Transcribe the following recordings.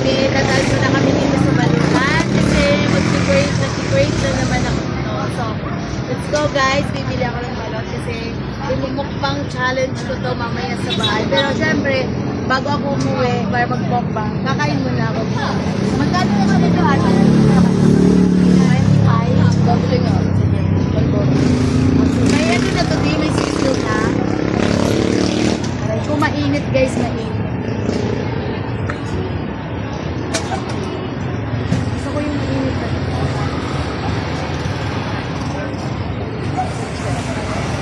Dadaan muna kami dito sa Balutan kasi mag-decorate na naman ako. No? So, let's go guys. Bibili ako ng balot kasi lumumukbang challenge ko to mamaya sa bahay. Pero syempre, bago ako umuwi para mag-mukbang, kakain muna ako. Magkano naman ito ata? 25? Double nga. Sige. May ano na to, may sisyo na. Kung mainit guys, mainit. Gusto ko yung mainit na.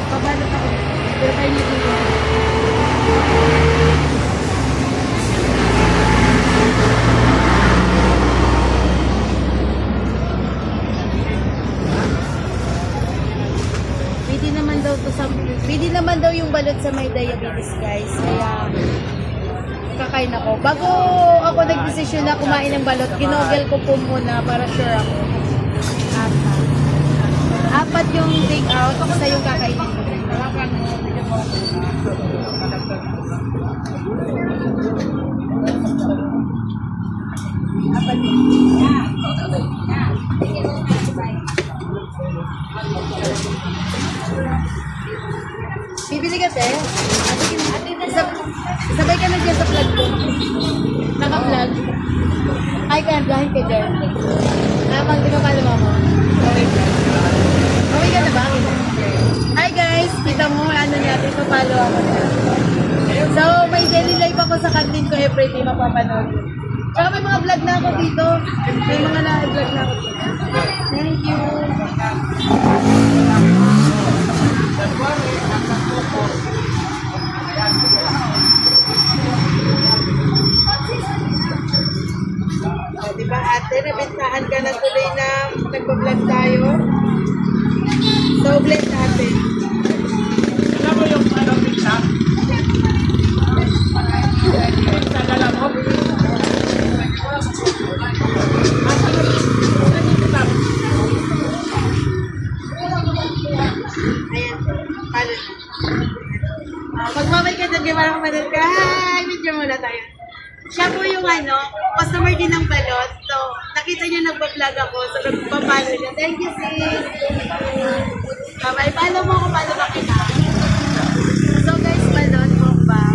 Pabalot ako. Pero kayo nito yun. Pwede naman daw yung balot sa may diabetes guys. Kaya kakain ako. Bago ako nag-desisyon na kumain ng balot, ginogel ko po muna para sure ako. Apat yung take out, isa yung kakainin ko. Apat bibili ka, te? Sabay ka na dyan sa vlog ko. Naka-vlog. Ay, dahil ka dyan. Namang, di ba pala mo? Okay ka na ba? Hi guys! Kita mo, ano natin, papalo ako na. So, may daily life ako sa kantin ko everyday mapapanood. Tsaka may mga vlog na ako dito. May mga na-vlog na ako dito. Thank you! Diba ate, nabintahan ka na tuloy na nagpa-vlog tayo. So, bless natin. Alam mo yung ano pizza? Pizza na lang mo? Ayan, palo na. Magmamay ka dyan, gawin mo ka. Hi! Medyo muna tayo. Siya po yung customer din ng balot. So, nakita niyo nagpa-vlog ako. So, nagpapalo niya. Thank you, sis. Bye-bye. Follow mo ako, follow ba kita? So, guys, balot mo ba?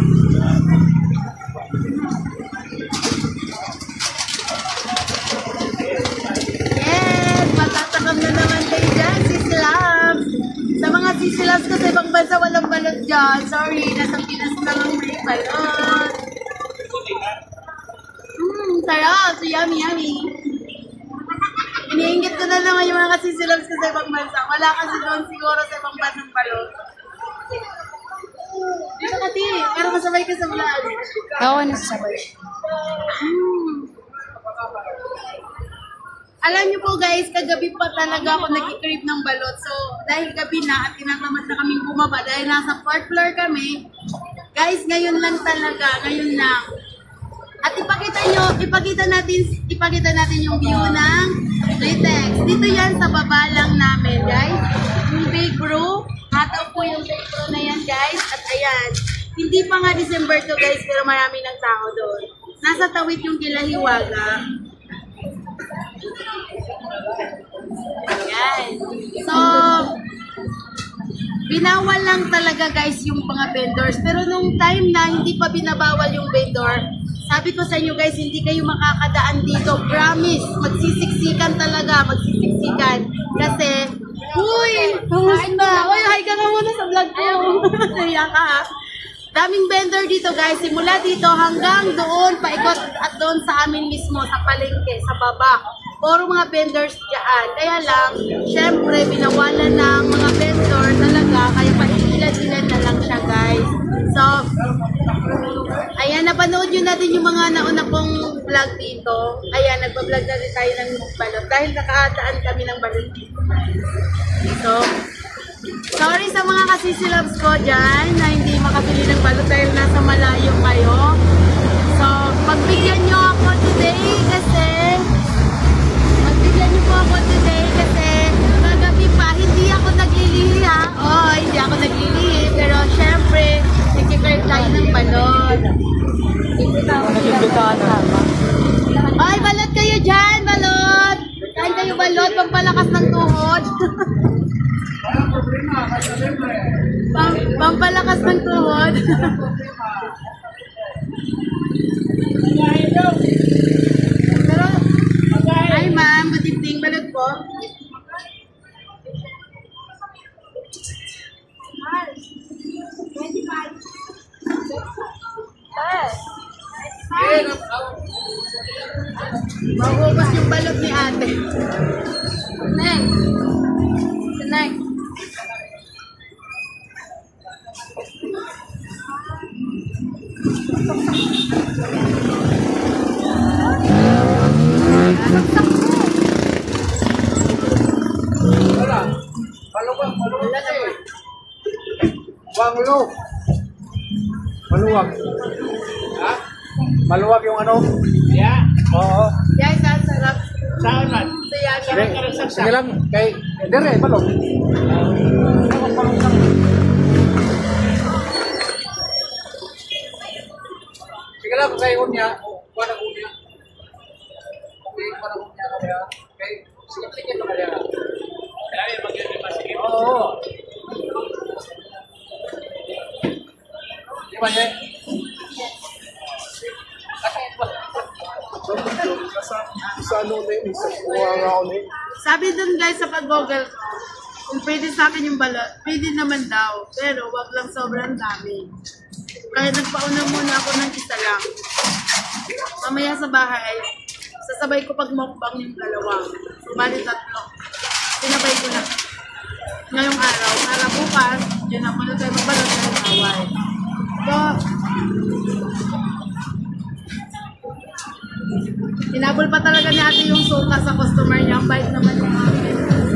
Yes! Matatakam na naman tayo dyan, sis Labs. Sa mga sis Labs ko sa ibang bansa, walang balot dyan. Sorry, nasa Pinas lang ang may balot. Sarap! So yummy, yummy! Iniingit ko na naman yung mga kasisilabs ko sa ibang bansa. Wala kasi doon siguro sa ibang bansang balot. Dito kasi, pero masabay ka sa vlog. Oo, nasasabay. Alam niyo po guys, kagabi pa talaga ako nag-crave ng balot. So, dahil gabi na at tinatamad na kaming bumaba dahil nasa 4th floor kami, guys, ngayon lang talaga, ngayon lang. At ipakita natin yung view ng Litex. Dito yan sa baba lang namin, guys. Yung big brew, hataw po yung big brew na yan, guys. At ayan, hindi pa nga December to, guys, pero marami ng tao doon. Nasa tawid yung Kilahiwaga. Ayan. So, binawal lang talaga, guys, yung mga vendors. Pero nung time na hindi pa binabawal yung vendor, sabi ko sa inyo guys, hindi kayo makakadaan dito. Promise, magsisiksikan talaga, magsisiksikan. Kasi, uy, kamusta? Uy, hi ka nga muna sa vlog ko. Naiyak ka ha. Daming vendor dito guys, simula dito hanggang doon, paikot at doon sa amin mismo, sa palengke, sa baba. Puro mga vendors dyan. Kaya lang, syempre, binawalan ng mga vendor talaga, kaya pailan-ilan na lang siya guys. So, ayan, napanood nyo natin yung mga nauna kong vlog dito. Ayan, nagpa-vlog na rin tayo ng balot dahil nakaataan kami ng balot dito. So, sorry sa mga kasisilabs ko dyan na hindi makabili ng balot dahil nasa malayo kayo. So, pagbigyan nyo ako today kasi kagabi pa, hindi ako naglilihi ha. Oh, hindi ako naglilihi. Pero syempre, nagkikirk tayo ng balot. Nagbibitahan tama. kayo dyan, balot! Kain kayo balot, pampalakas ng tuhod. Pampalakas ng tuhod. Pero, hi ma'am, good evening, balot po. Mahugas yung balot ni ate. Neng. Neng. Wala. Maluwag. Wanglo. Maluwag. Ha? Maluwag yung ano? Yeah. Oo. Guys, ang sarap. Saan man? So yan, Sige, yan. sige lang. Kay, dire, balog. Ako, balog lang. Sige lang, kay unya. Kuha na unya. Okay, kuha na unya. Okay, sige, sige lang kaya. Dahil mag-iwan pa sige. Oo. Di ba, Jay? Sa ano na yun, sa nga ako na yun. Sabi dun guys sa pag-google ko, kung pwede sa akin yung balot, pwede naman daw. Pero wag lang sobrang dami. Kaya nagpauna muna ako ng isa lang. Mamaya sa bahay, sasabay ko pag mukbang yung dalawa. Bali tatlo. Sinabay ko na. Ngayong araw, para bukas, yun ang muna tayo magbalot ng away. So, tinabol pa talaga ni ate yung suka sa customer niya. Ang bait naman niya.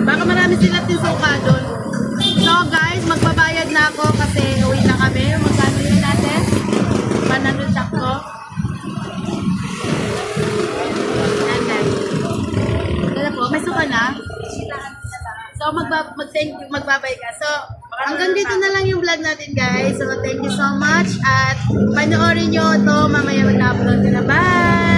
Baka marami sila din suka doon. So guys, magbabayad na ako kasi uwi na kami. Magkano yun natin? 100 sakto. Yan guys. Kaya po, may suka na. So mag-thank you, magbabay ka. So hanggang dito na lang yung vlog natin guys. So thank you so much at panoorin nyo to mamaya mag-upload na. Bye!